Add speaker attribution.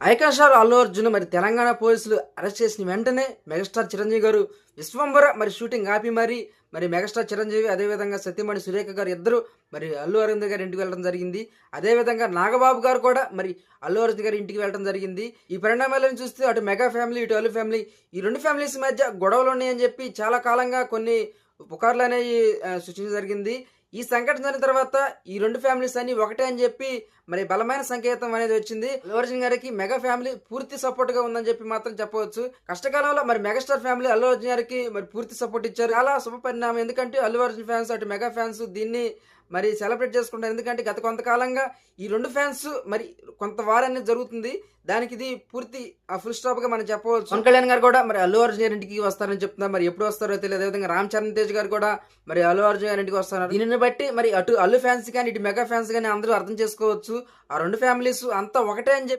Speaker 1: Icon star Allu Arjun మరి తెలంగాణ పోలీసులు arrest చేసిన వెంటనే మెగాస్టార్ చిరంజీవి గారు విశ్వంబర మరి షూటింగ్ ఆపి మరి మెగాస్టార్ చిరంజీవి అదేవిధంగా సత్యమణి సురేఖ గారు ఇద్దరు మరి అల్లు అరవింద్ గారి ఇంటికి వెళ్ళడం జరిగింది. అదేవిధంగా నాగబాబు గారు కూడా మరి అల్లు అర్జున్ గారి ఇంటికి వెళ్ళడం జరిగింది. ఈ పరిణామాలను చూస్తే అటు మెగా ఫ్యామిలీ ఇటు అల్లు ఫ్యామిలీ ఈ రెండు ఫ్యామిలీస్ మధ్య గొడవలు ఉన్నాయని చెప్పి చాలా కాలంగా కొన్ని పుకార్లు అనేవి సృష్టించడం జరిగింది. ఈ సంఘటన జరిగిన తర్వాత ఈ రెండు ఫ్యామిలీస్ అన్ని ఒకటే అని చెప్పి మరి బలమైన సంకేతం అనేది వచ్చింది. అల్లు అర్జున్ గారికి మెగా ఫ్యామిలీ పూర్తి సపోర్ట్ గా ఉందని చెప్పి మాత్రం చెప్పవచ్చు. కష్టకాలంలో మరి మెగాస్టార్ ఫ్యామిలీ అల్లు అర్జున్ గారికి మరి పూర్తి సపోర్ట్ ఇచ్చారు. చాలా శుభ పరిణామం. ఎందుకంటే అల్లు అర్జున్ ఫ్యాన్స్ అటు మెగా ఫ్యాన్స్ దీన్ని మరి సెలబ్రేట్ చేసుకుంటారు. ఎందుకంటే గత కొంతకాలంగా ఈ రెండు ఫ్యాన్స్ మరి కొంత వార్ అనేది జరుగుతుంది. దానికి ఇది పూర్తి ఫుల్ స్టాప్ గా మనం చెప్పవచ్చు. పవన్ కళ్యాణ్ గారు కూడా మరి అల్లు అర్జున్ గారి ఇంటికి వస్తారని చెప్తున్నారు. మరి ఎప్పుడు వస్తారో తెలియదు. అదేవిధంగా రామ్ చరణ్ తేజ్ గారు కూడా మరి అల్లు అర్జున్ గారి ఇంటికి వస్తున్నారు. దీనిని బట్టి మరి అటు అల్లు ఫ్యాన్స్ కానీ ఇటు మెగా ఫ్యాన్స్ కానీ అందరూ అర్థం చేసుకోవచ్చు. ఆ రెండు ఫ్యామిలీస్ అంతా ఒకటే అని చెప్పి